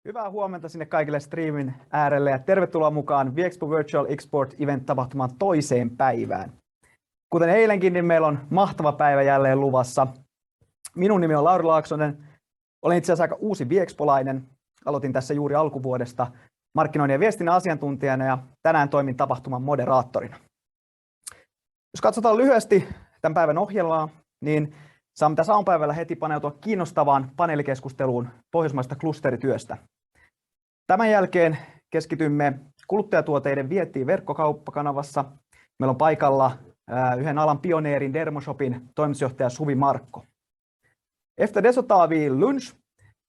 Hyvää huomenta sinne kaikille streamin äärelle ja tervetuloa mukaan Viexpo Virtual Export Event -tapahtuman toiseen päivään. Kuten eilenkin, niin meillä on mahtava päivä jälleen luvassa. Minun nimi on Lauri Laaksonen. Olen itse asiassa aika uusi viexpolainen. Aloitin tässä juuri alkuvuodesta markkinoinnin ja viestinnän asiantuntijana ja tänään toimin tapahtuman moderaattorina. Jos katsotaan lyhyesti tämän päivän ohjelmaa, niin saamme tässä aamupäivällä heti paneutua kiinnostavaan paneelikeskusteluun pohjoismaista klusterityöstä. Tämän jälkeen keskitymme kuluttajatuotteiden vientiin verkkokauppakanavassa. Meillä on paikalla yhden alan pioneerin Dermoshopin toimitusjohtaja Suvi Markko. Efter det så tar vi lunch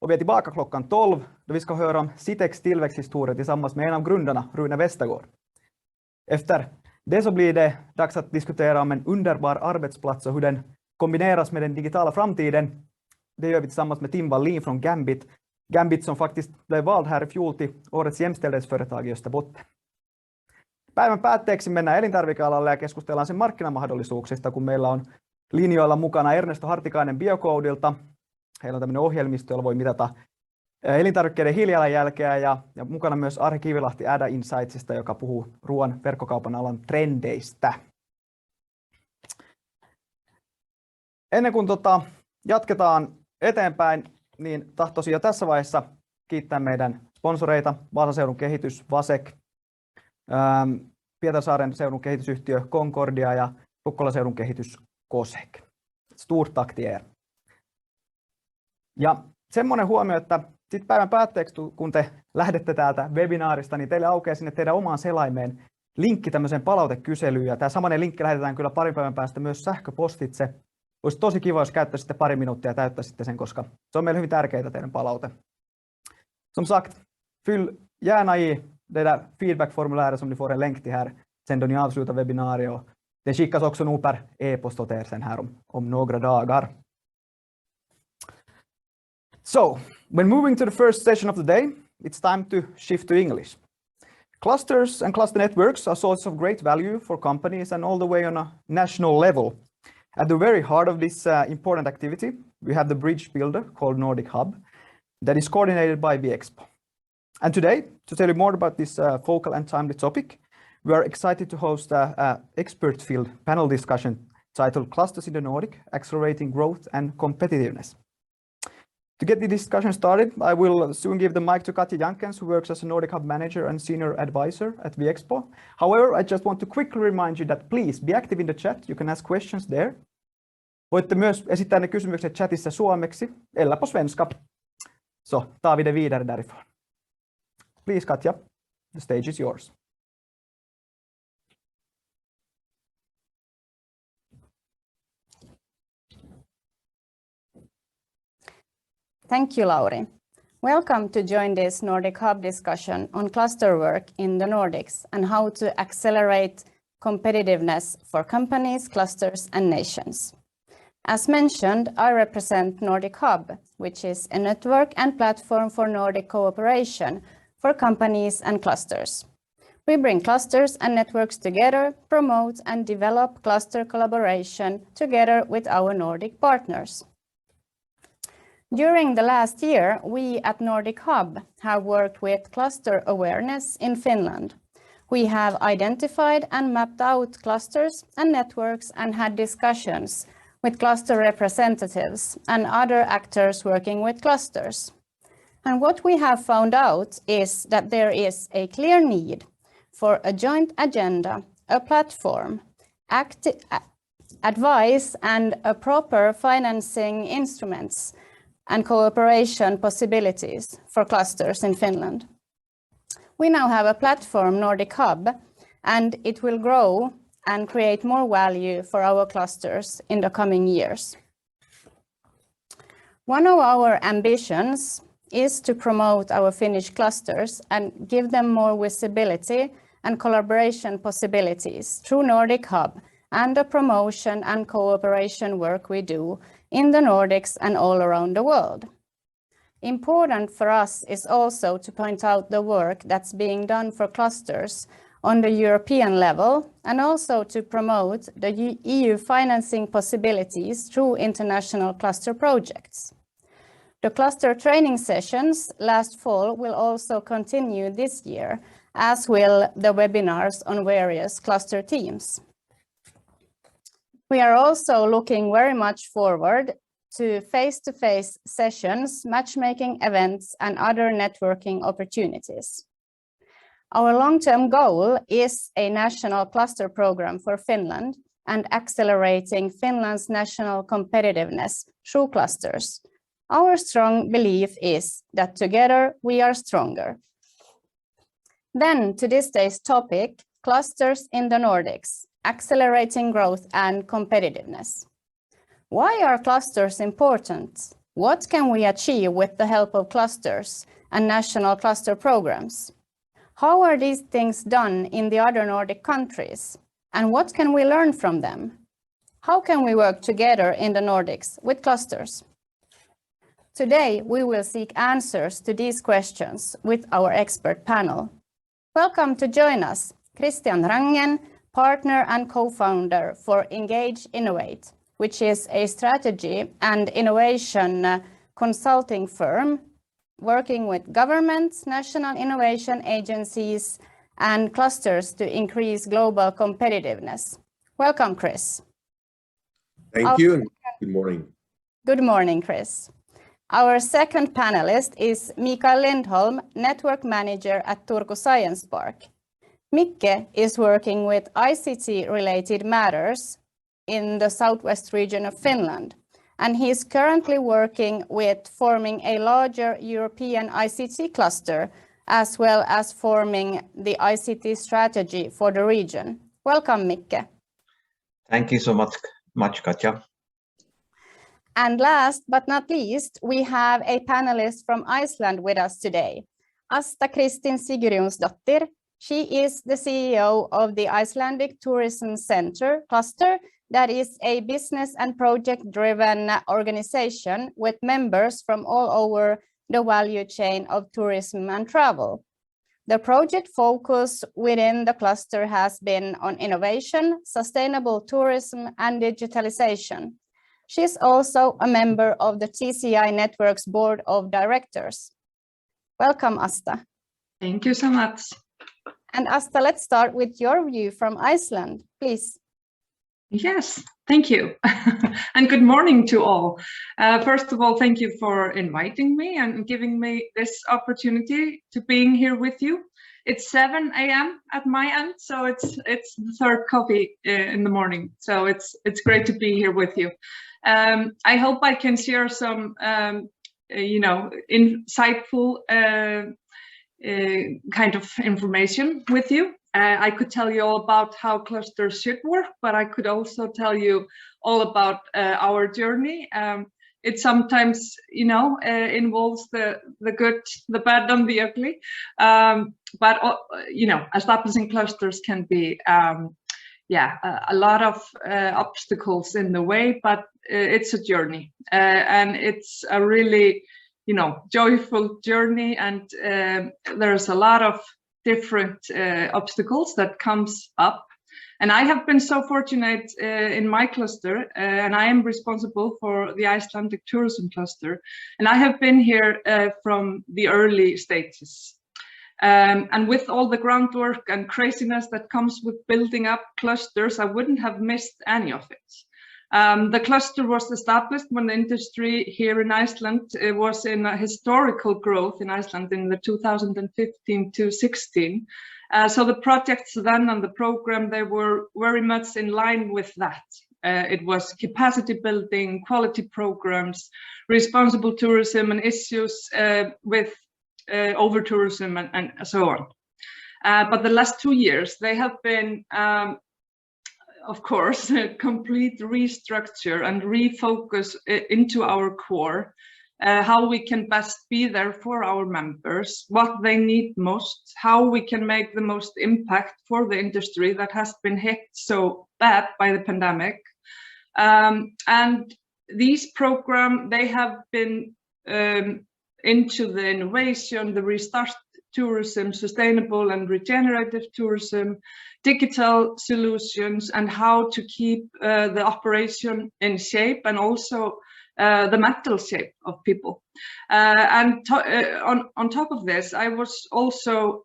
och vi är tillbaka klockan 12 då vi ska höra om Citex tillväxthistoria tillsammans med en av grundarna, Rune Westergård. Efter det så blir det dags att diskutera om en underbar arbetsplats och hur den kombineras med den digitala framtiden. Det gör vi tillsammans med Tim Wallin från Gambit. Gambit som faktiskt blev vald här i fjol till årets jämställdhetsföretag i Österbotten. Päivän päätteeksi mennään elintarvikealalle ja keskustellaan sen markkinamahdollisuuksista, kun meillä on linjoilla mukana Ernesto Hartikainen Biocodeilta. Heillä on tämmöinen ohjelmisto, jolla voi mitata elintarvikkeiden hiilijalanjälkeä ja mukana myös Ari Kivilahti Ada Insightsista, joka puhuu ruoan verkkokaupan alan trendeistä. Ennen kuin jatketaan eteenpäin, niin tahtoisin jo tässä vaiheessa kiittää meidän sponsoreita, Vaasan seudun kehitys, Vasek, Pietarsaaren seudun kehitysyhtiö Concordia ja Tukkolan seudun kehitys Kosek. Stort tack till er. Ja semmoinen huomio, että sitten päivän päätteeksi, kun te lähdette täältä webinaarista, niin teille aukeaa sinne teidän omaan selaimeen linkki tämmöiseen palautekyselyyn. Ja tämä samainen linkki lähetetään kyllä parin päivän päästä myös sähköpostitse. Olisi tosi kiva, jos käyttäisitte pari minuuttia ja täyttäisitte sen, koska se on meille hyvin tärkeää teidän palaute. Som sagt, fyll gärna i det där feedback-formuläret som ni får en länk till här sen då ni avslutar webbinariet. Det skickas också nog per e-post åt er sen här om några dagar. So, when moving to the first session of the day, it's time to shift to English. Clusters and cluster networks are sources of great value for companies and all the way on a national level. At the very heart of this important activity, we have the bridge builder called NordicHub that is coordinated by Viexpo. And today, to tell you more about this focal and timely topic, we are excited to host an expert field panel discussion titled Clusters in the Nordic, Accelerating Growth and Competitiveness. To get the discussion started, I will soon give the mic to Katja Jankens, who works as a NordicHub manager and senior advisor at Viexpo. However, I just want to quickly remind you that please be active in the chat. You can ask questions there. Voitte myös esittää ne kysymykset chatissa suomeksi, eller på svenska. Så tar vi det vidare därifrån. Please, Katja, the stage is yours. Thank you, Lauri. Welcome to join this NordicHub discussion on cluster work in the Nordics and how to accelerate competitiveness for companies, clusters, and nations. As mentioned, I represent NordicHub, which is a network and platform for Nordic cooperation for companies and clusters. We bring clusters and networks together, promote and develop cluster collaboration together with our Nordic partners. During the last year, we at NordicHub have worked with cluster awareness in Finland. We have identified and mapped out clusters and networks and had discussions with cluster representatives and other actors working with clusters. And what we have found out is that there is a clear need for a joint agenda, a platform, advice and a proper financing instruments and cooperation possibilities for clusters in Finland. We now have a platform, NordicHub, and it will grow and create more value for our clusters in the coming years. One of our ambitions is to promote our Finnish clusters and give them more visibility and collaboration possibilities through NordicHub and the promotion and cooperation work we do in the Nordics and all around the world. Important for us is also to point out the work that's being done for clusters on the European level and also to promote the EU financing possibilities through international cluster projects. The cluster training sessions last fall will also continue this year, as will the webinars on various cluster teams. We are also looking very much forward to face-to-face sessions, matchmaking events, and other networking opportunities. Our long-term goal is a national cluster program for Finland and accelerating Finland's national competitiveness through clusters. Our strong belief is that together we are stronger. Then to this day's topic, clusters in the Nordics, accelerating growth and competitiveness. Why are clusters important? What can we achieve with the help of clusters and national cluster programs? How are these things done in the other Nordic countries? And what can we learn from them? How can we work together in the Nordics with clusters? Today, we will seek answers to these questions with our expert panel. Welcome to join us, Kristín Rangen, partner and co-founder for Engage Innovate, which is a strategy and innovation consulting firm working with governments, national innovation agencies, and clusters to increase global competitiveness. Welcome, Chris. Thank you, and good morning. Good morning, Chris. Our second panelist is Mikael Lindholm, Network Manager at Turku Science Park. Mikke is working with ICT-related matters in the southwest region of Finland, and he is currently working with forming a larger European ICT cluster, as well as forming the ICT strategy for the region. Welcome, Mikke. Thank you so much, Katja. And last but not least, we have a panelist from Iceland with us today, Ásta Sigurjónsdóttir. She is the CEO of the Icelandic Tourism Center cluster, that is a business and project-driven organization with members from all over the value chain of tourism and travel. The project focus within the cluster has been on innovation, sustainable tourism, and digitalization. She's also a member of the TCI Network's Board of Directors. Welcome, Ásta. Thank you so much. And Ásta, let's start with your view from Iceland, please. Yes, thank you. And good morning to all. First of all, thank you for inviting me and giving me this opportunity to being here with you. It's 7 a.m. at my end, so it's the third coffee in the morning. So it's great to be here with you. I hope I can share some, insightful kind of information with you. I could tell you all about how clusters should work, but I could also tell you all about our journey. It sometimes, involves the good, the bad, and the ugly. But establishing clusters can be, a lot of obstacles in the way, but it's a journey, and it's a really, joyful journey, and there's a lot of different obstacles that comes up. And I have been so fortunate in my cluster, and I am responsible for the Icelandic tourism cluster. And I have been here from the early stages. And with all the groundwork and craziness that comes with building up clusters, I wouldn't have missed any of it. The cluster was established when the industry here in Iceland was in a historical growth in Iceland in the 2015 to 16. So the projects then and the program, they were very much in line with that. It was capacity building, quality programs, responsible tourism, and issues with over tourism and so on. But the last 2 years, they have been of course, a complete restructure and refocus into our core, how we can best be there for our members, what they need most, how we can make the most impact for the industry that has been hit so bad by the pandemic. And these programs, they have been into the innovation, the restart tourism, sustainable and regenerative tourism, digital solutions, and how to keep the operation in shape, and also the mental shape of people. On top of this, I was also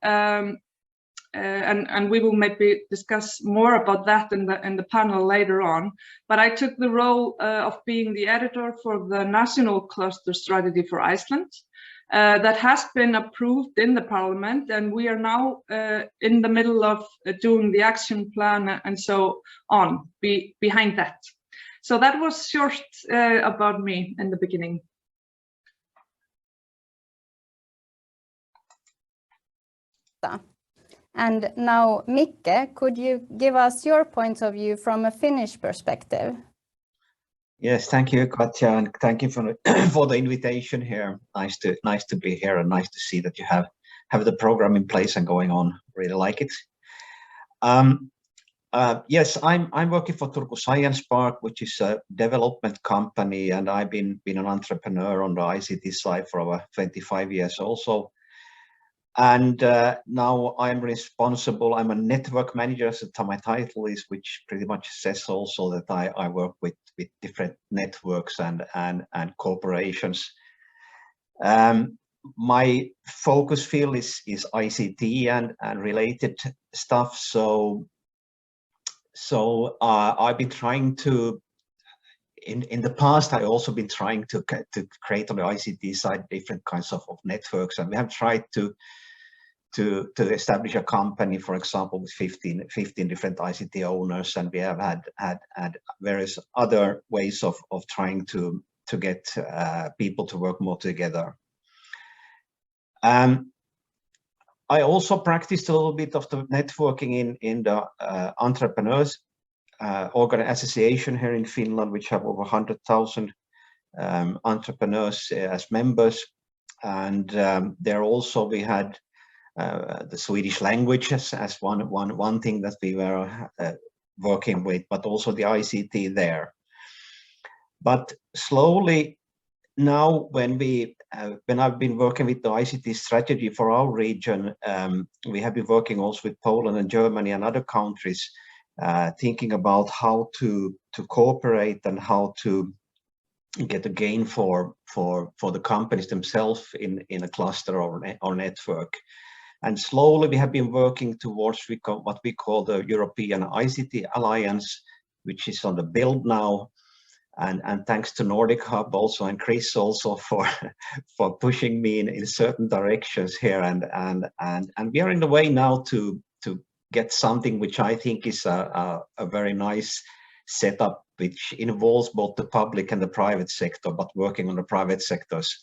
and we will maybe discuss more about that in the panel later on. But I took the role of being the editor for the national cluster strategy for Iceland that has been approved in the parliament, and we are now in the middle of doing the action plan and so on behind that. So that was short about me in the beginning. And now, Mikke, could you give us your point of view from a Finnish perspective? Yes, thank you, Katja, and thank you for the invitation here. Nice to be here, and nice to see that you have the program in place and going on. Really like it. Yes, I'm working for Turku Science Park, which is a development company, and I've been an entrepreneur on the ICT side for over 25 years also. And now I'm responsible. I'm a network manager, as my title is, which pretty much says also that I work with different networks and corporations. My focus field is ICT and related stuff. So I've been trying to. In the past, I also been trying to create on the ICT side different kinds of networks, and we have tried to establish a company, for example, with 15 different ICT owners, and we have had various other ways of trying to get people to work more together. I also practiced a little bit of the networking in the entrepreneurs association here in Finland, which have over 100,000 entrepreneurs as members, and there also we had the Swedish language as one thing that we were working with, but also the ICT there. But slowly now, when I've been working with the ICT strategy for our region, we have been working also with Poland and Germany and other countries, thinking about how to cooperate and how to get a gain for the companies themselves in a cluster or network. And slowly we have been working towards what we call the European ICT Alliance, which is on the build now. And thanks to NordicHub also, and Chris also for pushing me in certain directions here. And we are in the way now to get something which I think is a very nice setup, which involves both the public and the private sector, but working on the private sector's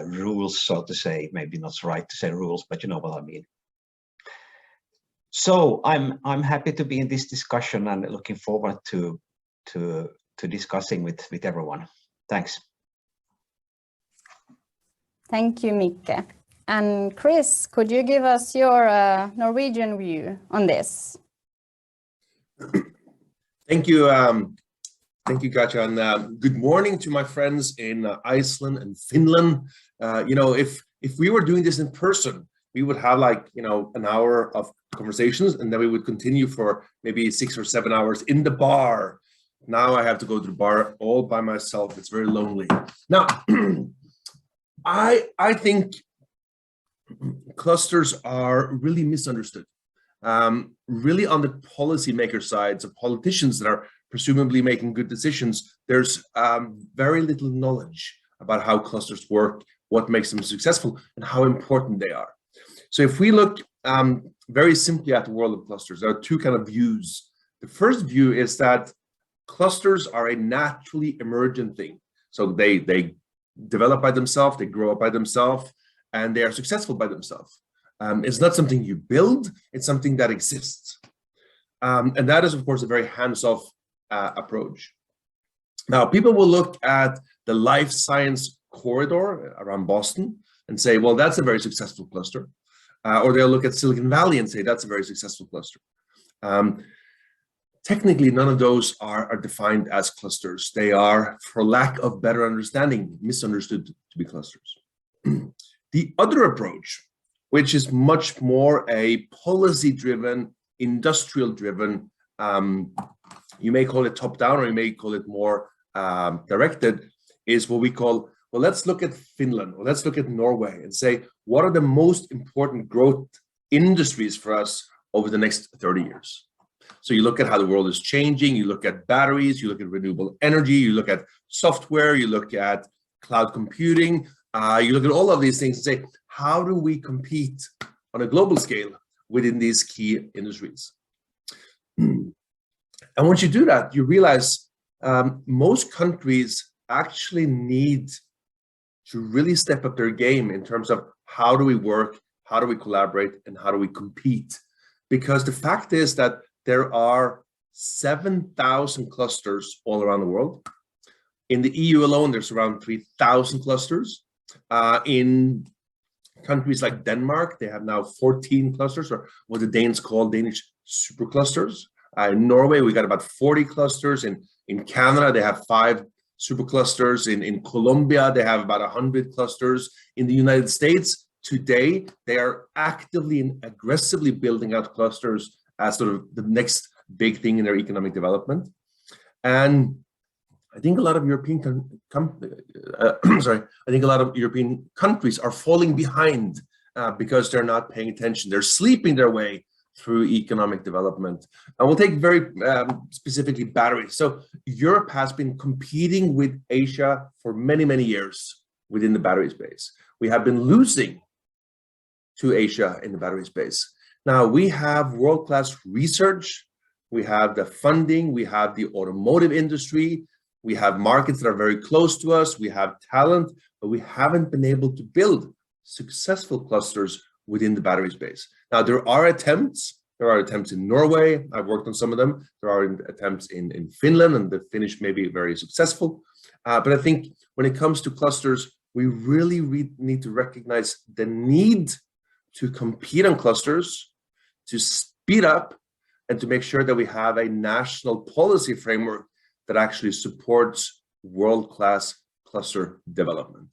rules, so to say. Maybe not right to say rules, but you know what I mean. So I'm happy to be in this discussion and looking forward to discussing with everyone. Thanks. Thank you, Mikke. And Chris, could you give us your Norwegian view on this? Thank you. Thank you, Katja, and good morning to my friends in Iceland and Finland. You know, if we were doing this in person, we would have an hour of conversations, and then we would continue for maybe 6 or 7 hours in the bar. Now I have to go to the bar all by myself. It's very lonely. Now, I think clusters are really misunderstood. Really on the policymaker side, so politicians that are presumably making good decisions, there's very little knowledge about how clusters work, what makes them successful, and how important they are. So if we look very simply at the world of clusters, there are two kind of views. The first view is that clusters are a naturally emergent thing. So they develop by themselves, they grow up by themselves, and they are successful by themselves. It's not something you build, it's something that exists. And that is, of course, a very hands-off approach. Now, people will look at the life science corridor around Boston and say, well, that's a very successful cluster. Or they'll look at Silicon Valley and say, that's a very successful cluster. Technically, none of those are defined as clusters. They are, for lack of better understanding, misunderstood to be clusters. The other approach, which is much more a policy-driven, industrial-driven, you may call it top-down, or you may call it more directed is what we call, well, let's look at Finland or let's look at Norway and say, what are the most important growth industries for us over the next 30 years? So you look at how the world is changing, you look at batteries, you look at renewable energy, you look at software, you look at cloud computing, you look at all of these things and say, how do we compete on a global scale within these key industries? And once you do that, you realize most countries actually need to really step up their game in terms of how do we work, how do we collaborate, and how do we compete? Because the fact is that there are 7,000 clusters all around the world. In the EU alone, there's around 3,000 clusters. In countries like Denmark, they have now 14 clusters, or what the Danes call Danish superclusters. In Norway, we got about 40 clusters. In Canada, they have 5 superclusters. In Colombia, they have about 100 clusters. In the United States, today, they are actively and aggressively building out clusters as sort of the next big thing in their economic development. And I think a lot of European countries are falling behind because they're not paying attention. They're sleeping their way through economic development. And we'll take very specifically batteries. So Europe has been competing with Asia for many, many years within the battery space. We have been losing to Asia in the battery space. Now we have world-class research, we have the funding, we have the automotive industry, we have markets that are very close to us, we have talent, but we haven't been able to build successful clusters within the battery space. Now there are attempts in Norway, I've worked on some of them, there are attempts in Finland, and the Finnish may be very successful. But I think when it comes to clusters, we really need to recognize the need to compete on clusters, to speed up, and to make sure that we have a national policy framework that actually supports world-class cluster development.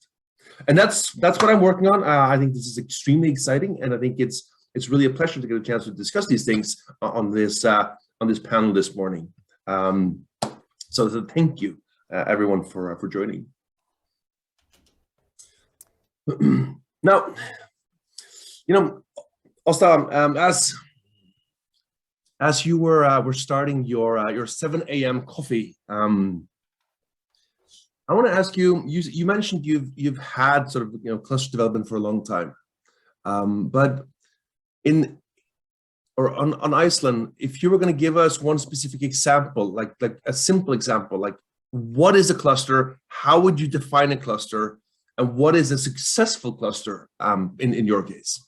And that's what I'm working on. I think this is extremely exciting, and I think it's really a pleasure to get a chance to discuss these things on this panel this morning. So thank you, everyone, for joining. Now, Ásta, as you were starting your 7 a.m. coffee, I want to ask you. You mentioned you've had sort of cluster development for a long time, but on Iceland, if you were going to give us one specific example, like a simple example, like what is a cluster? How would you define a cluster? And what is a successful cluster in your case?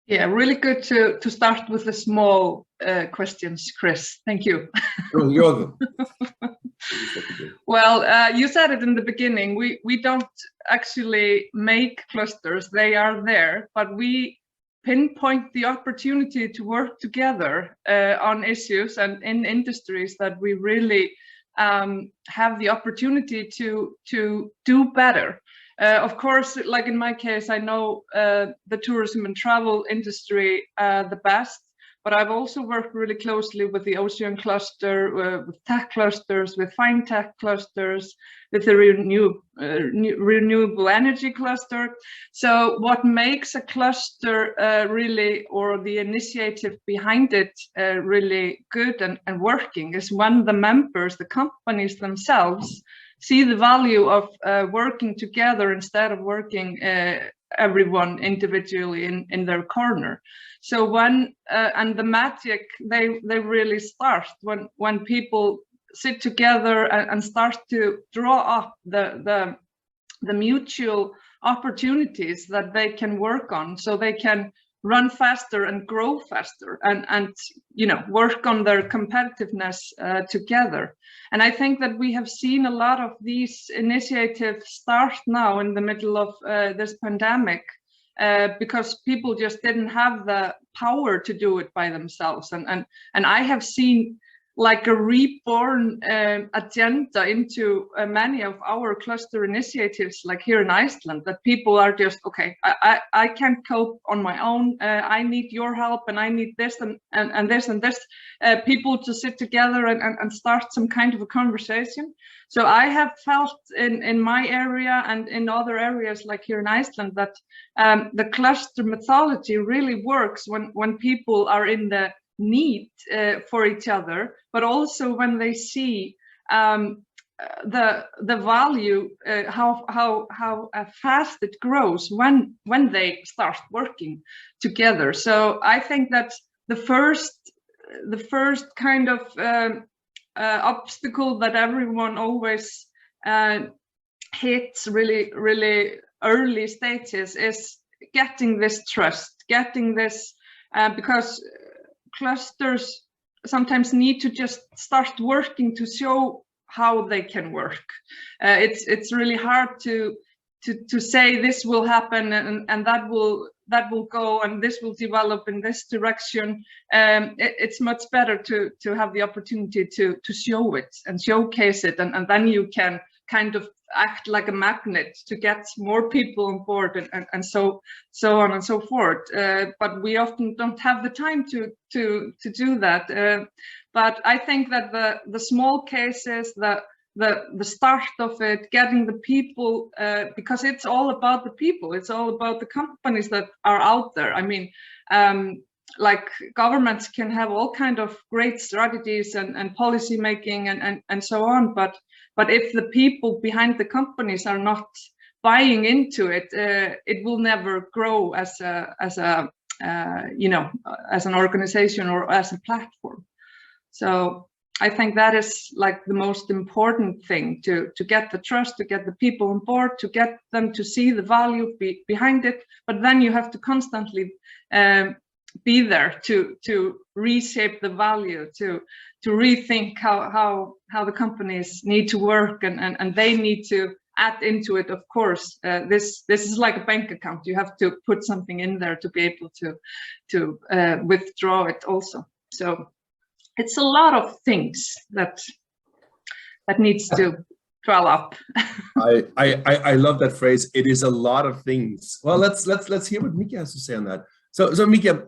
Yeah, really good to start with the small questions, Chris. Thank you. Oh, you're welcome. Well, you said it in the beginning. We don't actually make clusters; they are there, but we pinpoint the opportunity to work together on issues and in industries that we really have the opportunity to do better. Of course, like in my case, I know the tourism and travel industry the best, but I've also worked really closely with the ocean cluster, with tech clusters, with fine tech clusters, with the renewable energy cluster. So what makes a cluster really, or the initiative behind it really good and working is when the members, the companies themselves, see the value of working together instead of working everyone individually in their corner. So when and the magic they really start when people sit together and start to draw up the mutual opportunities that they can work on, so they can run faster and grow faster and work on their competitiveness together. And I think that we have seen a lot of these initiatives start now in the middle of this pandemic because people just didn't have the power to do it by themselves. And I have seen like a reborn agenda into many of our cluster initiatives, like here in Iceland, that people are just, okay, I can't cope on my own. I need your help, and I need this and this and this. People to sit together and start some kind of a conversation. So I have felt in my area and in other areas like here in Iceland that the cluster methodology really works when people are in the need for each other, but also when they see the value, how fast it grows when they start working together. So I think that the first kind of obstacle that everyone always hits really early stages is getting this trust, getting this because clusters sometimes need to just start working to show how they can work. It's really hard to say this will happen and that will go and this will develop in this direction. It's much better to have the opportunity to show it and showcase it, and then you can kind of act like a magnet to get more people on board and so on and so forth. But we often don't have the time to do that. But I think that the small cases, the start of it, getting the people, because it's all about the people, it's all about the companies that are out there. I mean, like governments can have all kind of great strategies and policy making and so on, but if the people behind the companies are not buying into it, it will never grow as an organization or as a platform. So I think that is like the most important thing, to get the trust, to get the people on board, to get them to see the value behind it. But then you have to constantly be there to reshape the value, to rethink how the companies need to work, and they need to add into it. Of course, this is like a bank account. You have to put something in there to be able to withdraw it also. So it's a lot of things that needs to swell up. I love that phrase. It is a lot of things. Well, let's hear what Mika has to say on that. So Mika,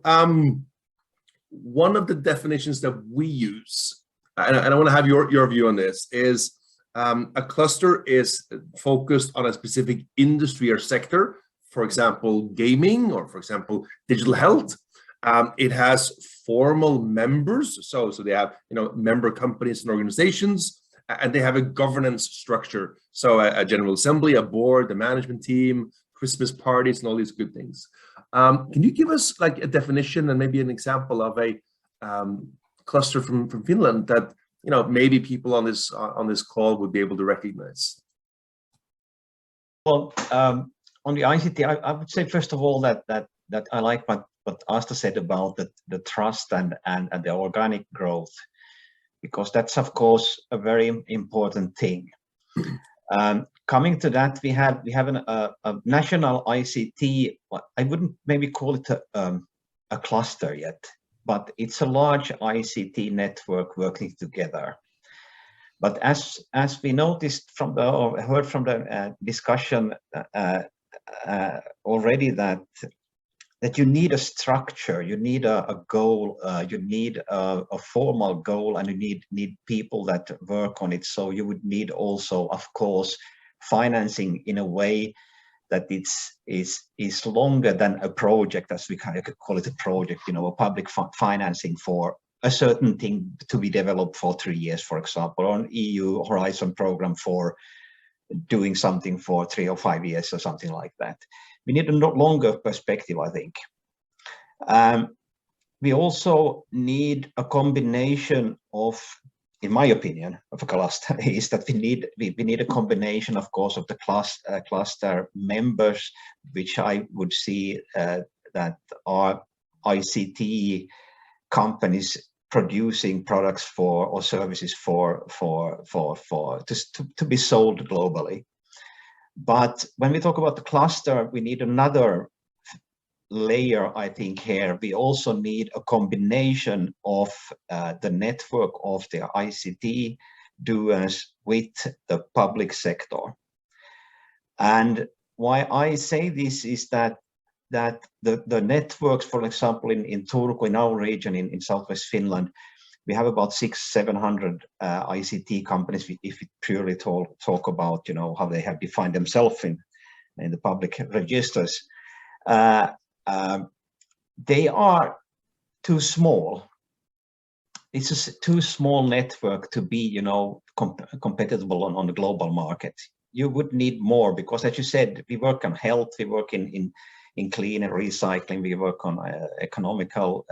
one of the definitions that we use, and I want to have your view on this, is a cluster is focused on a specific industry or sector. For example, gaming, or for example, digital health. It has formal members, so they have member companies and organizations, and they have a governance structure. So a general assembly, a board, a management team, Christmas parties, and all these good things. Can you give us like a definition and maybe an example of a cluster from Finland that maybe people on this call would be able to recognize? Well, on the ICT, I would say first of all that I like what Ásta said about the trust and the organic growth, because that's of course a very important thing. Coming to that, we have a national ICT. I wouldn't maybe call it a cluster yet, but it's a large ICT network working together. But as we noticed heard from the discussion already, that you need a structure, you need a goal, you need a formal goal, and you need people that work on it. So you would need also, of course, financing in a way that is longer than a project, as we kind of call it a project, a public financing for a certain thing to be developed for 3 years, for example, or an EU Horizon program for doing something for 3 or 5 years or something like that. We need a longer perspective, I think. We also need a combination of, in my opinion, of a cluster, is that we need a combination, of course, of the cluster members, which I would see that are ICT companies producing products for or services to be sold globally. But when we talk about the cluster, we need another layer, I think here we also need a combination of the network of the ICT doers with the public sector. And why I say this is that the networks, for example, in Turku, in our region, in southwest Finland, we have about 600-700 ICT companies. If we purely talk about, you know, how they have defined themselves in the public registers, they are too small. It's a too small network to be, you know, compatible on the global market. You would need more because, as you said, we work on health, we work in clean and recycling, we work on economical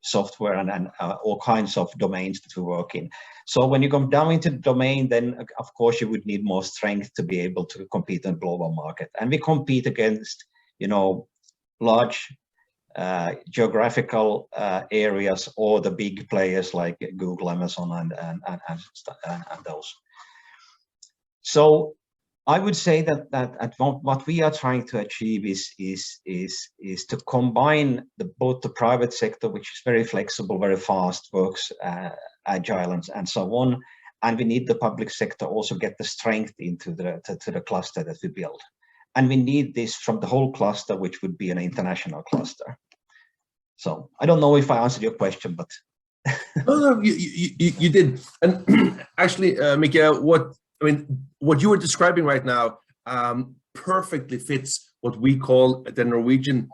software and all kinds of domains that we work in. So when you come down into the domain, then of course you would need more strength to be able to compete on the global market. And we compete against, you know, large geographical areas or the big players like Google, Amazon, and those. So I would say that what we are trying to achieve is to combine both the private sector, which is very flexible, very fast, works agile and so on, and we need the public sector also get the strength into the cluster that we build, and we need this from the whole cluster, which would be an international cluster. So I don't know if I answered your question, but no, you did, and actually, Mika, what you were describing right now perfectly fits what we call the Norwegian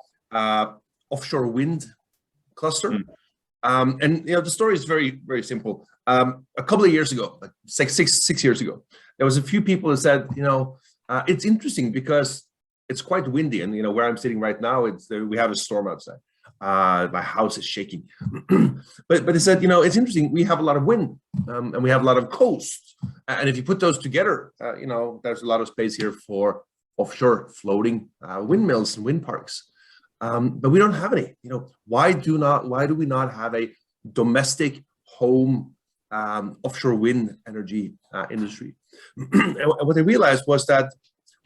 offshore wind cluster. And you know, the story is very, very simple. A couple of years ago, like six years ago, there was a few people who said, you know, it's interesting because it's quite windy, and you know where I'm sitting right now, we have a storm outside. My house is shaking. but they said, you know, it's interesting. We have a lot of wind and we have a lot of coast. And if you put those together, you know, there's a lot of space here for offshore floating windmills and wind parks. But we don't have any. You know, why do we not have a domestic home offshore wind energy industry? And what they realized was that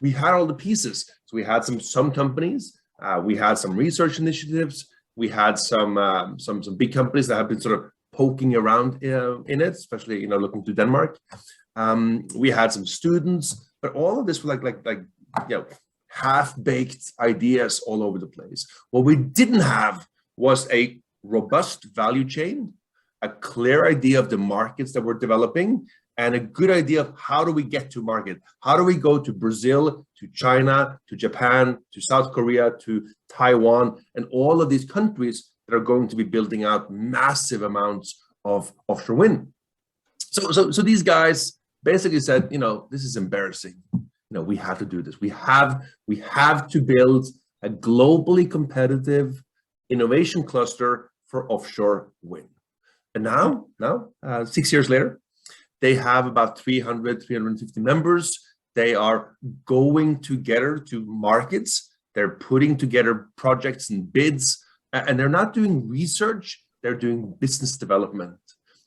we had all the pieces. So we had some companies, we had some research initiatives. We had some big companies that have been sort of poking around in it, especially, you know, looking to Denmark. We had some students, but all of this was like you know, half-baked ideas all over the place. What we didn't have was a robust value chain, a clear idea of the markets that we're developing, and a good idea of how do we get to market? How do we go to Brazil, to China, to Japan, to South Korea, to Taiwan, and all of these countries that are going to be building out massive amounts of offshore wind. So these guys basically said, you know, this is embarrassing. You know, we have to do this. We have to build a globally competitive innovation cluster for offshore wind. And now 6 years later, they have about 350 members. They are going together to markets. They're putting together projects and bids, and they're not doing research, they're doing business development.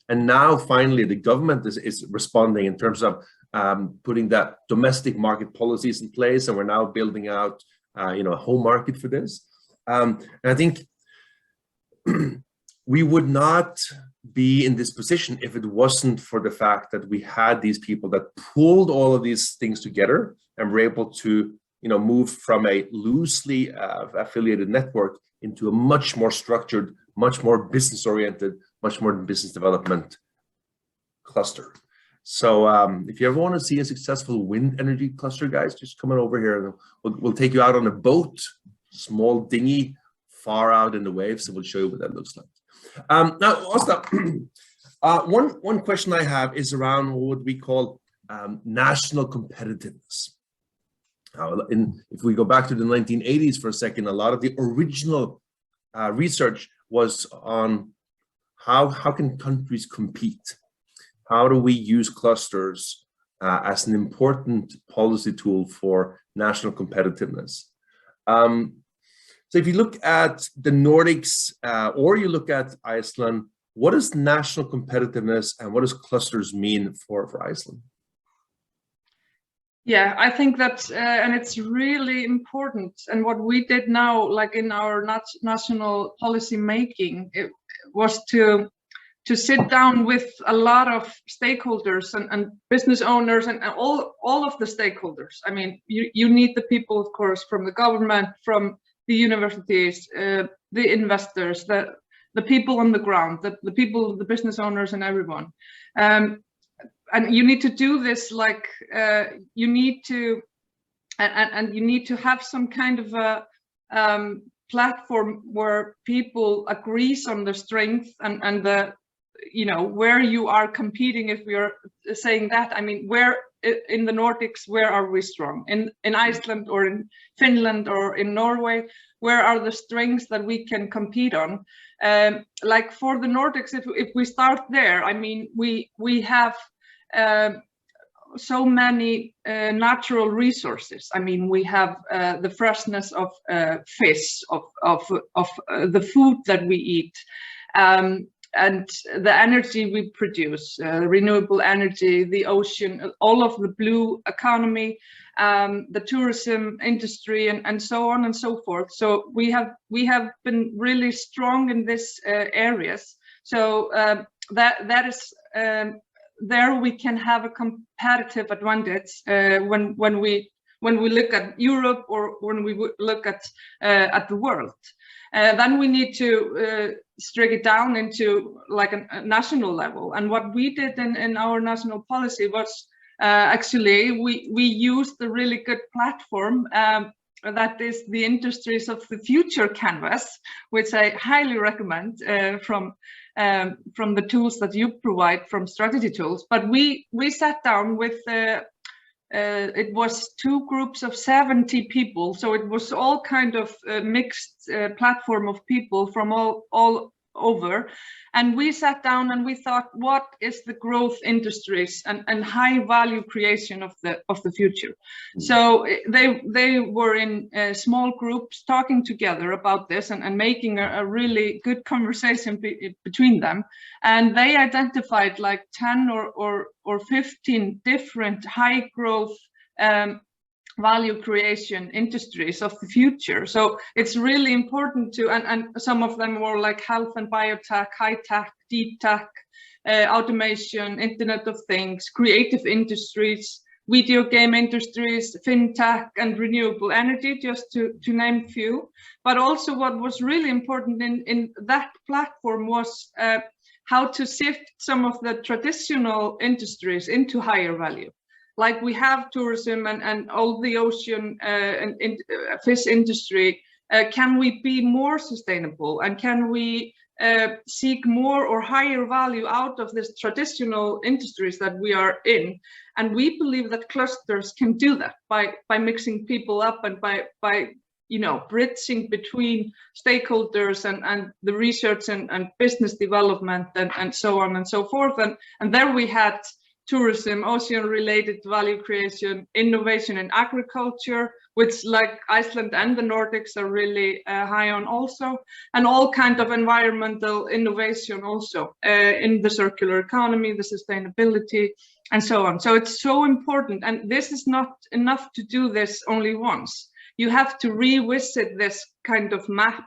And now finally the government is responding in terms of putting that domestic market policies in place, and we're now building out you know, a home market for this. And I think we would not be in this position if it wasn't for the fact that we had these people that pulled all of these things together and were able to, you know, move from a loosely affiliated network into a much more structured, much more business oriented, much more business development cluster. So if you ever want to see a successful wind energy cluster, guys, just come on over here and we'll take you out on a boat, small dinghy, far out in the waves, and we'll show you what that looks like. Now, Ásta, one question I have is around what we call national competitiveness. If we go back to the 1980s for a second, a lot of the original research was on how can countries compete? How do we use clusters as an important policy tool for national competitiveness? So if you look at the Nordics or you look at Iceland, what does national competitiveness and what does clusters mean for Iceland? Yeah, I think that, and it's really important. And what we did now, like in our national policy making, it was to sit down with a lot of stakeholders and business owners and all of the stakeholders. I mean, you need the people, of course, from the government, from the universities, the investors, the people on the ground, the people, the business owners, and everyone. And you need to do this like you need to, and you need to have some kind of a platform where people agrees on the strength and the, you know, where you are competing. If we are saying that, I mean, where in the Nordics, where are we strong? In Iceland or in Finland or in Norway, where are the strengths that we can compete on? Like for the Nordics, if we start there, I mean, we have so many natural resources. I mean, we have the freshness of fish, of the food that we eat, and the energy we produce, renewable energy, the ocean, all of the blue economy, the tourism industry, and so on and so forth. So we have been really strong in these areas. So that is. There we can have a competitive advantage when we look at Europe or when we look at the world. Then we need to strike it down into like a national level. And what we did in our national policy was actually we used a really good platform that is the Industries of the Future Canvas, which I highly recommend from the tools that you provide from Strategy Tools. But we sat down with it was 2 groups of 70 people, so it was all kind of mixed platform of people from all over, and we sat down and we thought, what is the growth industries and high value creation of the future? So they were in small groups talking together about this and making a really good conversation between them, and they identified like 10 or 15 different high growth value creation industries of the future. So it's really important to, and some of them were like health and biotech, high tech, deep tech, automation, Internet of Things, creative industries, video game industries, fintech, and renewable energy, just to name a few. But also what was really important in that platform was how to shift some of the traditional industries into higher value. Like we have tourism and all the ocean and fish industry. Can we be more sustainable, and can we seek more or higher value out of these traditional industries that we are in? And we believe that clusters can do that by mixing people up and by you know, bridging between stakeholders and the research and business development and so on and so forth. And there we had tourism, ocean-related value creation, innovation in agriculture, which like Iceland and the Nordics are really high on also, and all kind of environmental innovation also in the circular economy, the sustainability, and so on. So it's so important, and this is not enough to do this only once. You have to revisit this kind of map.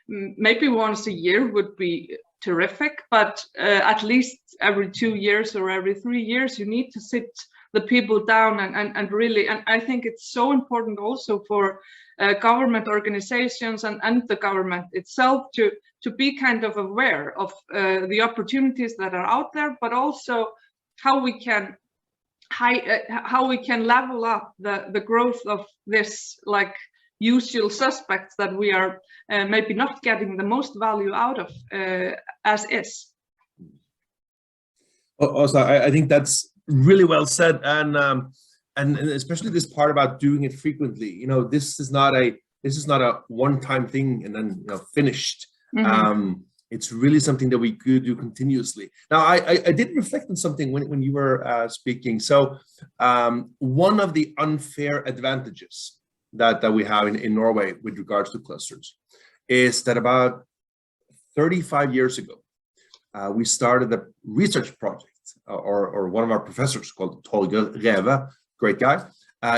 Maybe once a year would be terrific, but at least every 2 years or every 3 years, you need to sit the people down and really, and I think it's so important also for government organizations and the government itself to be kind of aware of the opportunities that are out there, but also how we can level up the growth of this like usual suspects that we are maybe not getting the most value out of as is. Ásta, I think that's really well said, and especially this part about doing it frequently. You know, this is not a one-time thing and then, you know, finished. Mm-hmm. It's really something that we could do continuously. Now, I did reflect on something when you were speaking. So one of the unfair advantages that we have in Norway with regards to clusters is that about 35 years ago, we started a research project, or one of our professors called Torgeir Reve, great guy,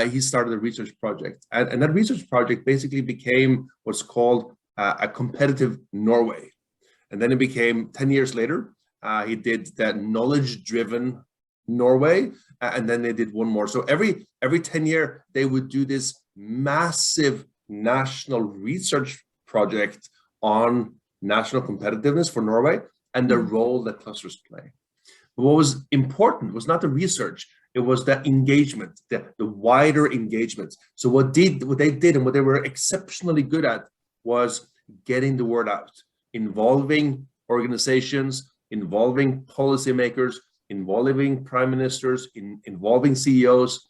he started a research project. And that research project basically became what's called a competitive Norway. And then it became 10 years later, he did that knowledge-driven Norway, and then they did one more. So every 10 years, they would do this massive national research project on national competitiveness for Norway and the role that clusters play. But what was important was not the research, it was the engagement, the wider engagement. So what they did and what they were exceptionally good at was getting the word out, involving organizations, involving policymakers, involving prime ministers, involving CEOs.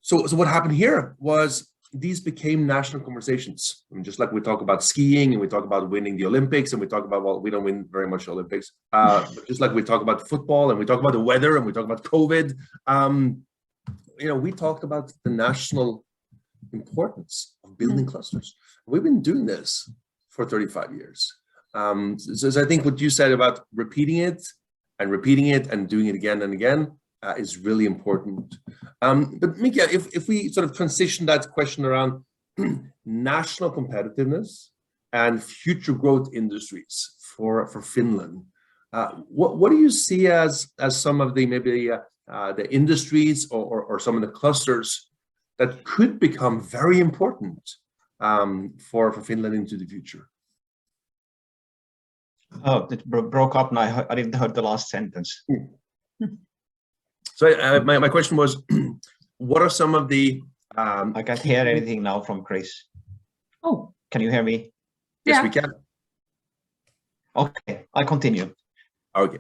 So what happened here was these became national conversations. I mean, just like we talk about skiing and we talk about winning the Olympics and we talk about, well, we don't win very much Olympics, but just like we talk about football and we talk about the weather and we talk about COVID, we talked about the national importance of building clusters. We've been doing this for 35 years. So I think what you said about repeating it and doing it again and again is really important. But Mika, if we sort of transition that question around national competitiveness and future growth industries for Finland, what do you see as some of the maybe the industries or some of the clusters that could become very important for Finland into the future? Oh, it broke up now. I didn't hear the last sentence. So my question was, what are some of the... I can't hear anything now from Chris. Oh. Can you hear me? Yes, we can. Okay, I continue. Okay.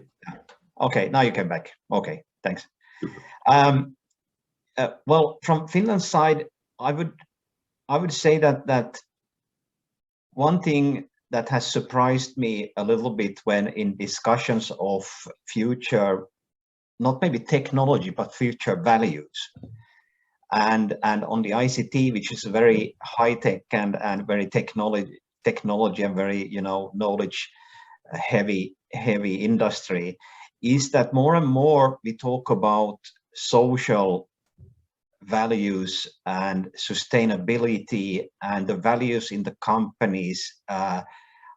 Okay, now you came back. Okay, thanks. Well, from Finland's side, I would say that one thing that has surprised me a little bit when in discussions of future, not maybe technology, but future values. And on the ICT, which is a very high tech and very technology and very, knowledge heavy industry, is that more and more we talk about social values and sustainability and the values in the companies.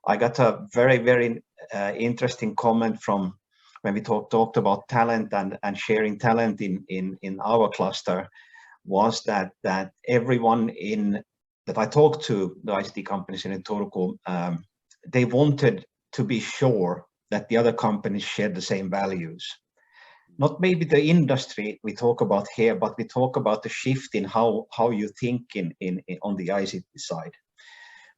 I got a very, very interesting comment from when we talked about talent and sharing talent in our cluster, was that everyone that I talked to, the ICT companies in Turku, they wanted to be sure that the other companies shared the same values. Not maybe the industry we talk about here, but we talk about the shift in how you think on the ICT side.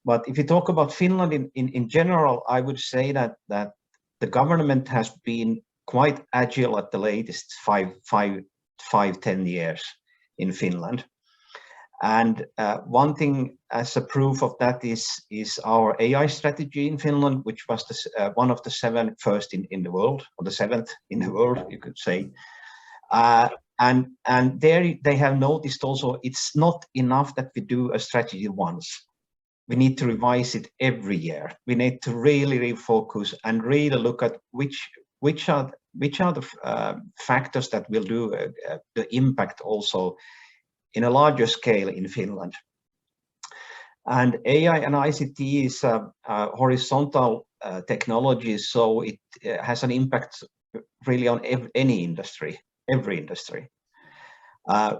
But if you talk about Finland in general, I would say that the government has been quite agile at the latest 5-10 years in Finland. And one thing as a proof of that is our AI strategy in Finland, which was one of the 7 first in the world, or the 7th in the world, you could say. And there they have noticed also it's not enough that we do a strategy once. We need to revise it every year. We need to really refocus and really look at which are the factors that will do the impact also in a larger scale in Finland. And AI and ICT is horizontal technology, so it has an impact really on any industry, every industry.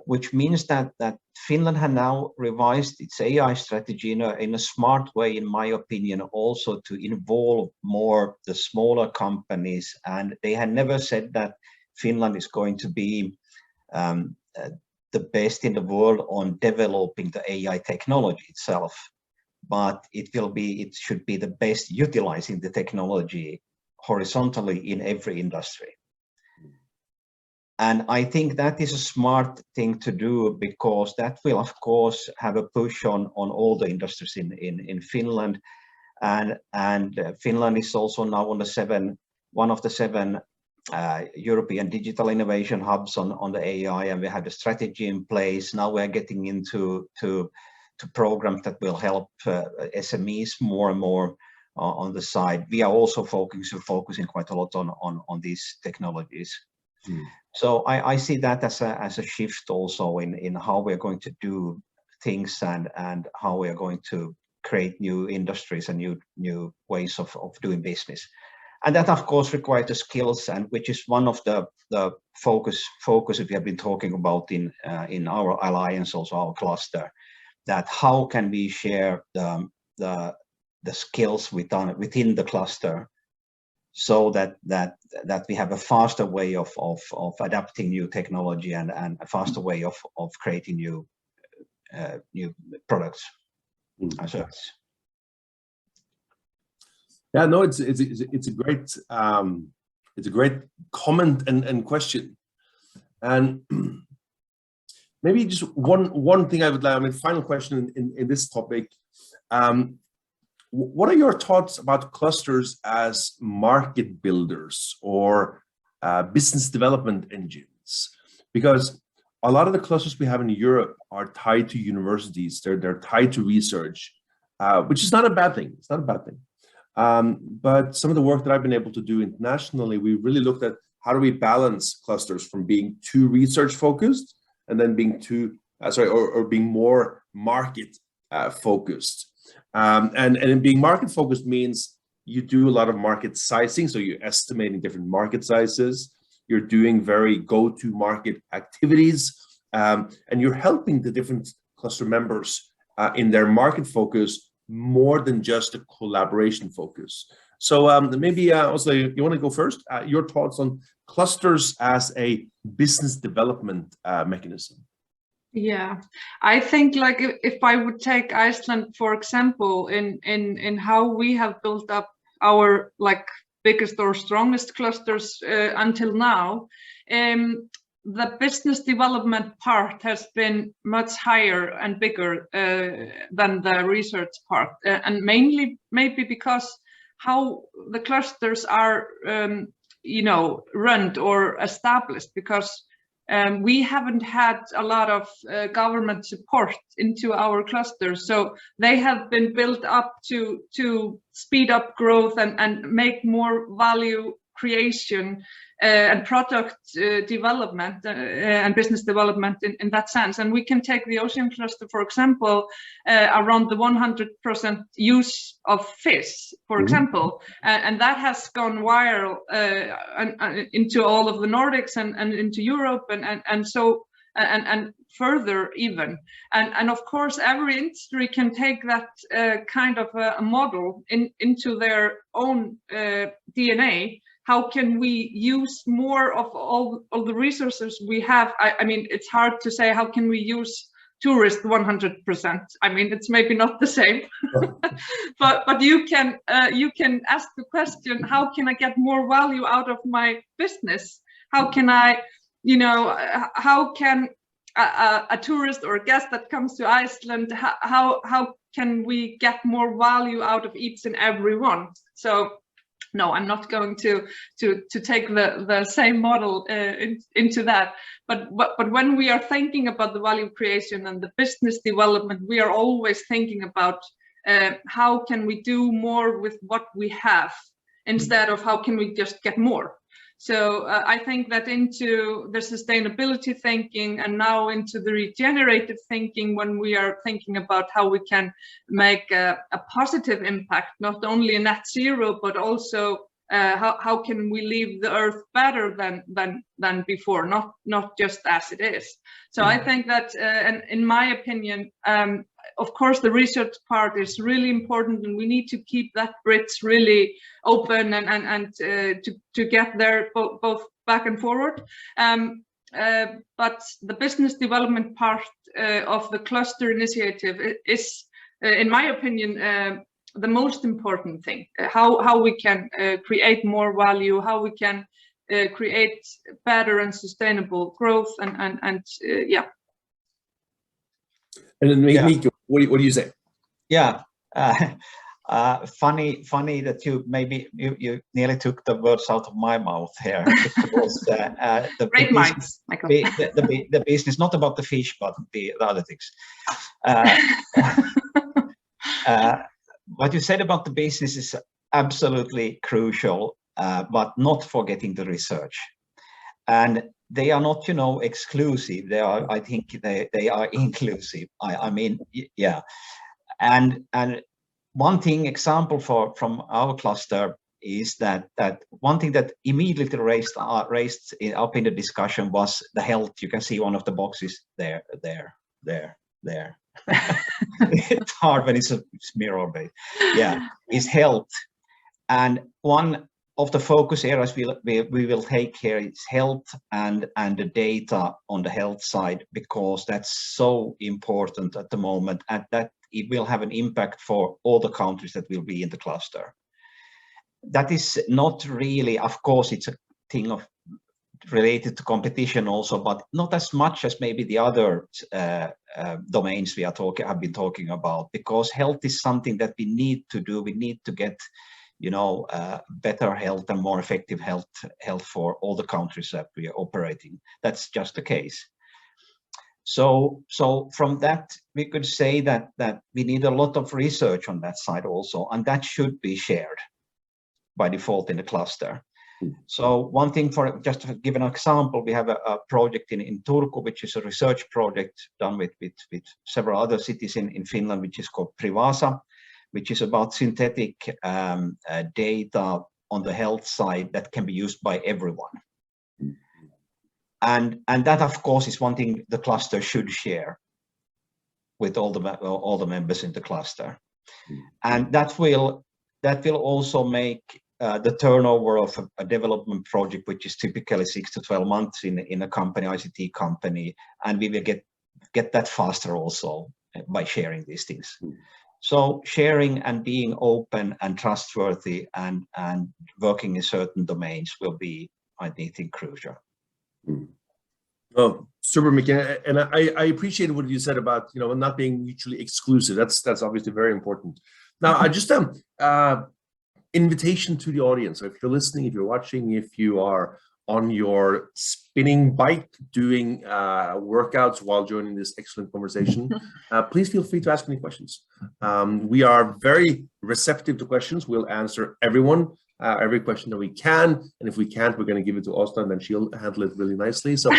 Which means that Finland has now revised its AI strategy in a smart way, in my opinion, also to involve more the smaller companies. And they had never said that Finland is going to be the best in the world on developing the AI technology itself, but it should be the best utilizing the technology horizontally in every industry. And I think that is a smart thing to do, because that will, of course, have a push on all the industries in Finland. And Finland is also now on one of the 7 European digital innovation hubs on the AI, and we have the strategy in place. Now we're getting into programs that will help SMEs more and more on the side. We are also focusing quite a lot on these technologies. So I see that as a shift also in how we're going to do things and how we are going to create new industries and new ways of doing business. And that of course requires the skills, and which is one of the focus we have been talking about in our alliance, also our cluster, that how can we share the skills within the cluster, so that we have a faster way of adapting new technology and a faster way of creating new products and services. Yeah, no, it's a great comment and question, and maybe just one thing I would like. I mean, final question in this topic. What are your thoughts about clusters as market builders or business development engines? Because a lot of the clusters we have in Europe are tied to universities. They're tied to research, which is not a bad thing. It's not a bad thing. But some of the work that I've been able to do internationally, we really looked at how do we balance clusters from being too research focused and then being being more market focused. And in being market focused means you do a lot of market sizing. So you're estimating different market sizes. You're doing very go-to market activities, and you're helping the different cluster members in their market focus more than just a collaboration focus. So maybe also you want to go first? Your thoughts on clusters as a business development mechanism? Yeah, I think like if I would take Iceland, for example, in how we have built up our like biggest or strongest clusters until now, the business development part has been much higher and bigger than the research part, and mainly maybe because how the clusters are, run or established, because we haven't had a lot of government support into our clusters, so they have been built up to speed up growth and make more value creation and product development and business development in that sense. And we can take the ocean cluster, for example, around the 100% use of fish, for example, and that has gone viral into all of the Nordics and into Europe and further even. And of course, every industry can take that kind of a model into their own DNA. How can we use more of all the resources we have? I mean, it's hard to say how can we use tourists 100%. I mean, it's maybe not the same, but you can ask the question: how can I get more value out of my business? How can I, how can a tourist or a guest that comes to Iceland, how can we get more value out of each and every one? So. No, I'm not going to take the same model into that. But when we are thinking about the value creation and the business development, we are always thinking about how can we do more with what we have instead of how can we just get more. So I think that into the sustainability thinking and now into the regenerative thinking, when we are thinking about how we can make a positive impact, not only a net zero, but also how can we leave the earth better than before, not just as it is. So I think that, and in my opinion, of course, the research part is really important, and we need to keep that bridge really open and to get there both back and forward. But the business development part of the cluster initiative is, in my opinion, the most important thing. How we can create more value, how we can create better and sustainable growth, and yeah. And then Mikko, what do you say? Yeah, funny that you nearly took the words out of my mouth here. Because, great minds, Michael. The business, not about the fish, but the other things. What you said about the business is absolutely crucial, but not forgetting the research. and they are not, exclusive. They are, I think, they are inclusive. I mean, yeah. And one thing, example from our cluster is that one thing that immediately raised up in the discussion was the health. You can see one of the boxes there. It's hard when it's mirror based. Yeah, is health, and one of the focus areas we will take here is health and the data on the health side, because that's so important at the moment, and that it will have an impact for all the countries that will be in the cluster. That is not really, of course, it's a thing of related to competition also, but not as much as maybe the other domains we have been talking about, because health is something that we need to do. We need to get, better health and more effective health for all the countries that we are operating. That's just the case. So from that, we could say that we need a lot of research on that side also, and that should be shared by default in the cluster. So one thing, for just to give an example, we have a project in Turku, which is a research project done with several other cities in Finland, which is called Privasa, which is about synthetic data on the health side that can be used by everyone. And that, of course, is one thing the cluster should share with all the members in the cluster. And that will also make the turnover of a development project, which is typically 6 to 12 months in a company, ICT company, and we will get that faster also by sharing these things. So sharing and being open and trustworthy and working in certain domains will be, I think, crucial. Well, super, Mika, and I appreciate what you said about not being mutually exclusive. That's obviously very important. Now, I just invitation to the audience. So if you're listening, if you're watching, if you are on your spinning bike doing workouts while joining this excellent conversation, please feel free to ask any questions. We are very receptive to questions. We'll answer every question that we can, and if we can't, we're going to give it to Ásta, and then she'll handle it really nicely. So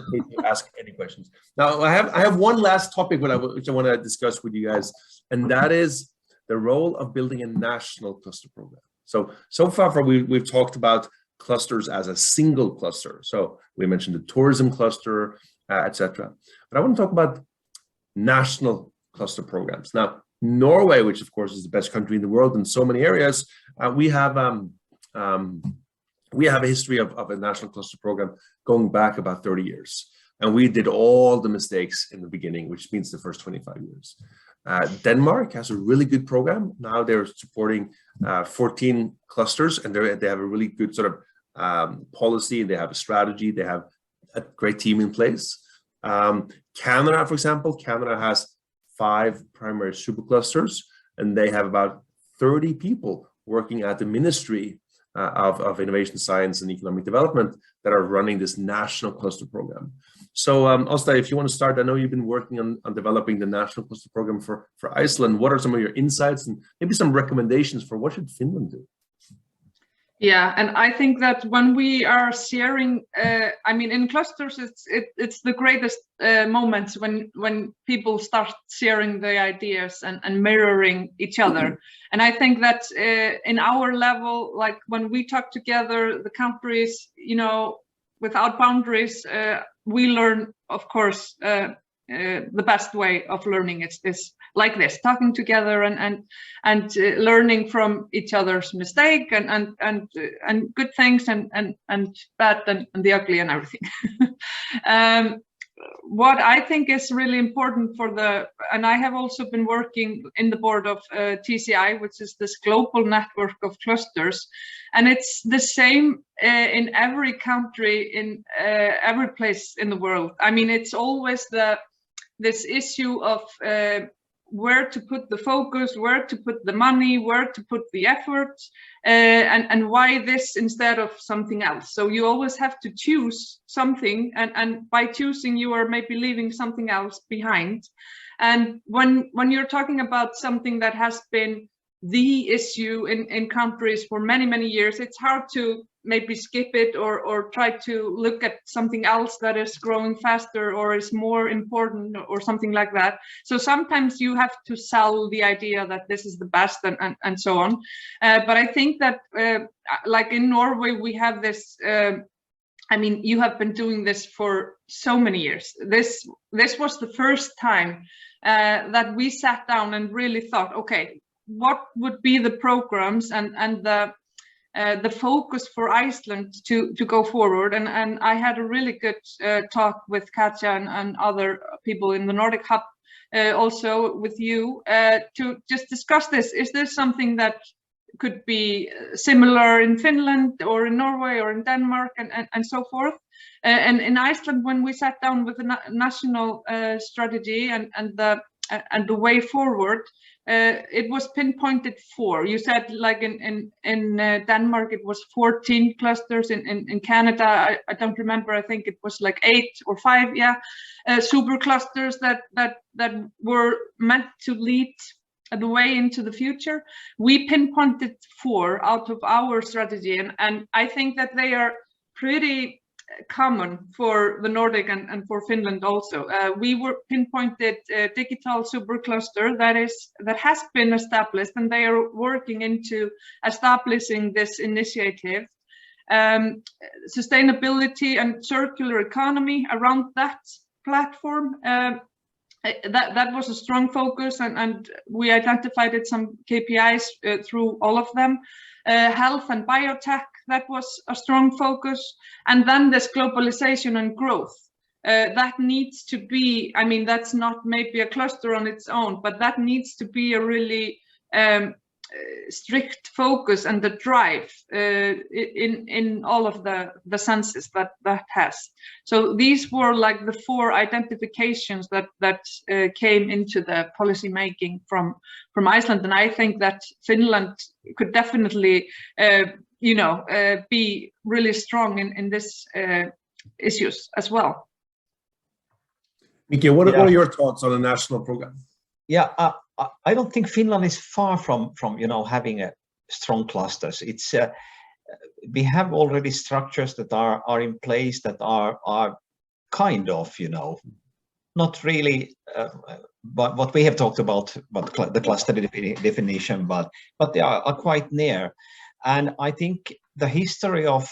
please ask any questions. Now, I have one last topic which I want to discuss with you guys, and that is the role of building a national cluster program. So far we've talked about clusters as a single cluster. So we mentioned the tourism cluster, etc. But I want to talk about national cluster programs. Now, Norway, which of course is the best country in the world in so many areas, we have a history of a national cluster program going back about 30 years. And we did all the mistakes in the beginning, which means the first 25 years. Denmark has a really good program. Now they're supporting 14 clusters, and they have a really good sort of policy. They have a strategy. They have a great team in place. Canada, for example, Canada has 5 primary superclusters, and they have about 30 people working at the Ministry of Innovation, Science, and Economic Development that are running this national cluster program. So, Ásta, if you want to start, I know you've been working on developing the national cluster program for Iceland. What are some of your insights and maybe some recommendations for what should Finland do? Yeah, and I think that when we are sharing, I mean, in clusters, it's the greatest moments when people start sharing the ideas and mirroring each other. And I think that in our level, like when we talk together, the countries, without boundaries, we learn, of course, the best way of learning is like this, talking together and learning from each other's mistake and good things and bad and the ugly and everything. What I think is really important and I have also been working in the board of TCI, which is this global network of clusters, and it's the same in every country, in every place in the world. I mean, it's always this issue of where to put the focus, where to put the money, where to put the effort, and why this instead of something else. So you always have to choose something, and by choosing you are maybe leaving something else behind. And when you're talking about something that has been the issue in countries for many years, it's hard to maybe skip it or try to look at something else that is growing faster or is more important or something like that. So sometimes you have to sell the idea that this is the best and so on. But I think that like in Norway, we have this, I mean, you have been doing this for so many years. This was the first time that we sat down and really thought, okay, what would be the programs and the focus for Iceland to go forward? And I had a really good talk with Katja and other people in the NordicHub, also with you, to just discuss this. Is there something that could be similar in Finland or in Norway or in Denmark and so forth? And in Iceland, when we sat down with the national strategy and the way forward, it was pinpointed 4. You said like in Denmark it was 14 clusters. In Canada, I don't remember. I think it was like 8 or 5. Yeah, super clusters that were meant to lead the way into the future. We pinpointed 4 out of our strategy, and I think that they are pretty common for the Nordic and for Finland also. We were pinpointed digital supercluster that has been established, and they are working into establishing this initiative. Sustainability and circular economy around that platform. That was a strong focus, and we identified some KPIs through all of them. Health and biotech, that was a strong focus. And then this globalization and growth. That needs to be, I mean, that's not maybe a cluster on its own, but that needs to be a really strict focus and the drive in all of the senses that has. So these were like the 4 identifications that came into the policy making from Iceland, and I think that Finland could definitely be really strong in this issues as well. Miki, what are your thoughts on a national program? Yeah, I don't think Finland is far from having a strong clusters. It's we have already structures that are in place that are kind of not really but what we have talked about the cluster definition, but they are quite near. And I think the history of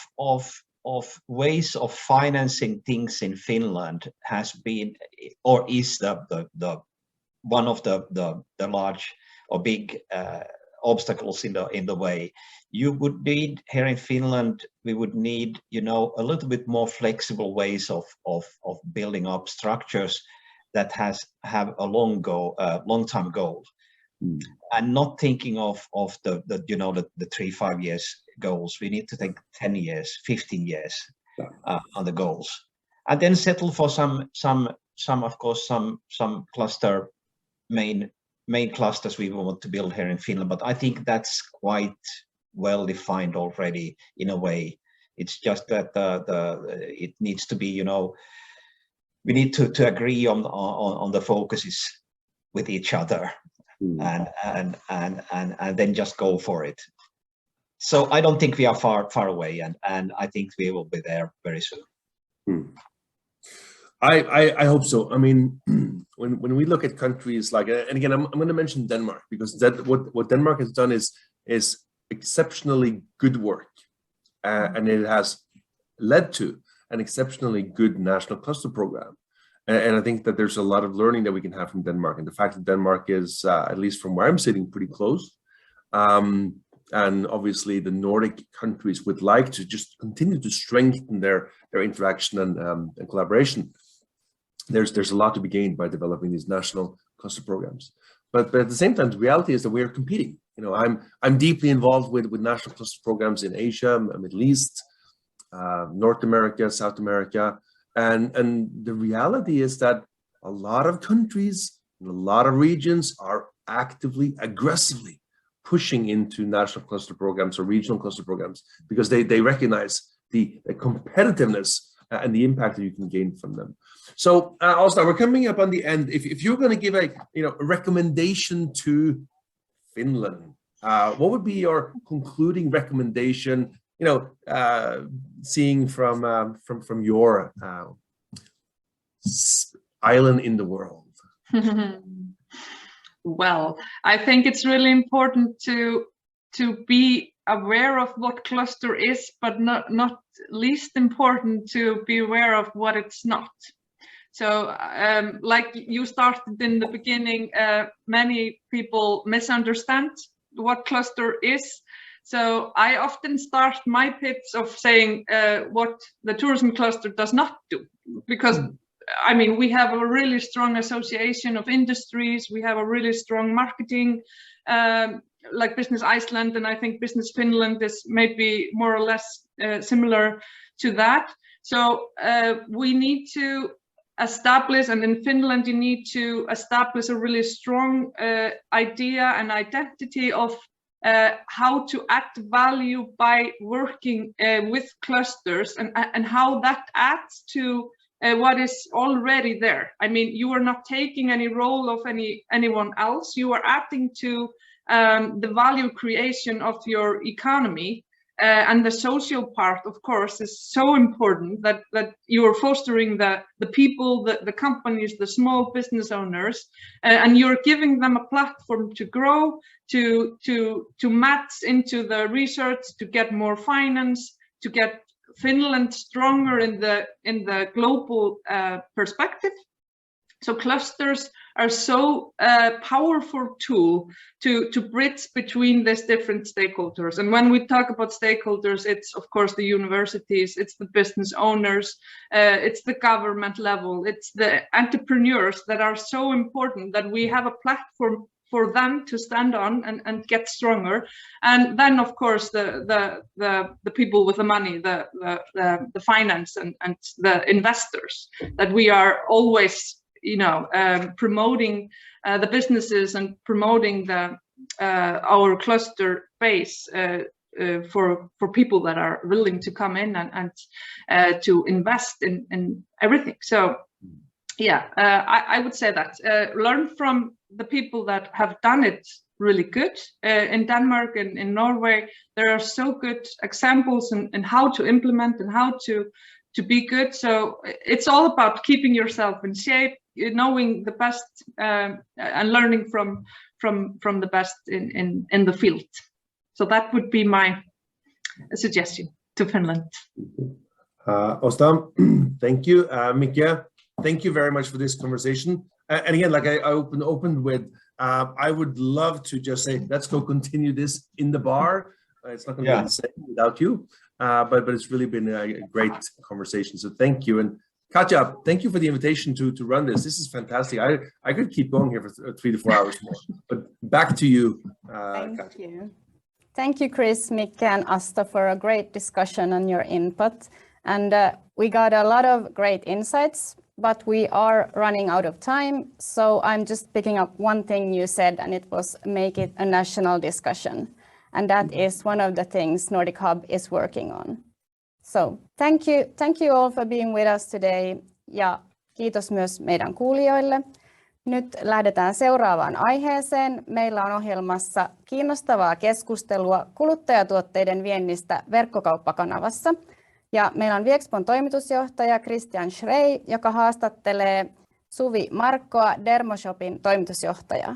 ways of financing things in Finland has been or is the one of the large or big obstacles in the way. You would need here in Finland, we would need a little bit more flexible ways of building up structures that have a long-term goal, and not thinking of the 3-5 years goals. We need to think 10 years, 15 years on the goals, and then settle for some of course some cluster main clusters we want to build here in Finland. But I think that's quite well defined already in a way. It's just that it needs to be, we need to agree on the focuses with each other, and then just go for it. So I don't think we are far away, and I think we will be there very soon. I hope so. I mean, when we look at countries like, and again, I'm going to mention Denmark, because what Denmark has done is exceptionally good work, and it has led to an exceptionally good national cluster program. And I think that there's a lot of learning that we can have from Denmark, and the fact that Denmark is, at least from where I'm sitting, pretty close. And obviously the Nordic countries would like to just continue to strengthen their interaction and collaboration. There's a lot to be gained by developing these national cluster programs. But at the same time, the reality is that we are competing. I'm deeply involved with national cluster programs in Asia, Middle East, North America, South America. And the reality is that a lot of countries and a lot of regions are actively, aggressively pushing into national cluster programs or regional cluster programs, because they recognize the competitiveness and the impact that you can gain from them. So, Ásta, we're coming up on the end. If you're going to give a recommendation to Finland, what would be your concluding recommendation seeing from your island in the world? Well, I think it's really important to be aware of what cluster is, but not least important to be aware of what it's not. So like you started in the beginning, many people misunderstand what cluster is. So I often start my pitch of saying what the tourism cluster does not do, because I mean, we have a really strong association of industries. We have a really strong marketing, like Business Iceland, and I think Business Finland is maybe more or less similar to that. So we need to establish, and in Finland you need to establish a really strong idea and identity of how to add value by working with clusters, and how that adds to what is already there. I mean, you are not taking any role of anyone else. You are adding to the value creation of your economy, and the social part, of course, is so important that you are fostering the people, the companies, the small business owners, and you're giving them a platform to grow, to match into the research, to get more finance, to get Finland stronger in the global perspective. So clusters are so powerful tool to bridge between these different stakeholders. And when we talk about stakeholders, it's of course the universities, it's the business owners, it's the government level, it's the entrepreneurs that are so important that we have a platform for them to stand on and get stronger. And then of course the people with the money, the finance and the investors, that we are always promoting the businesses and promoting our cluster base for people that are willing to come in and to invest in everything. So yeah, I would say that learn from the people that have done it really good in Denmark and in Norway. There are so good examples in how to implement and how to be good. So it's all about keeping yourself in shape, knowing the best, and learning from the best in the field. So that would be my suggestion to Finland. Ásta, thank you. Mikja, thank you very much for this conversation. And again, like I opened with, I would love to just say, let's go continue this in the bar. It's not going to be the same without you, but it's really been a great conversation. So thank you. And Katja, thank you for the invitation to run this. This is fantastic. I could keep going here for 3 to 4 hours more. But back to you, Katja. Thank you. Thank you, Chris, Mikja, and Ásta, for a great discussion on your input. And we got a lot of great insights, but we are running out of time. So I'm just picking up one thing you said, and it was make it a national discussion. And that is one of the things NordicHub is working on. So thank you all for being with us today. Ja kiitos myös meidän kuulijoille. Nyt lähdetään seuraavaan aiheeseen. Meillä on ohjelmassa kiinnostavaa keskustelua kuluttajatuotteiden viennistä verkkokauppakanavassa. Ja meillä on Viexpon toimitusjohtaja Christian Schrey, joka haastattelee Suvi Markkoa, Dermoshopin toimitusjohtajaa.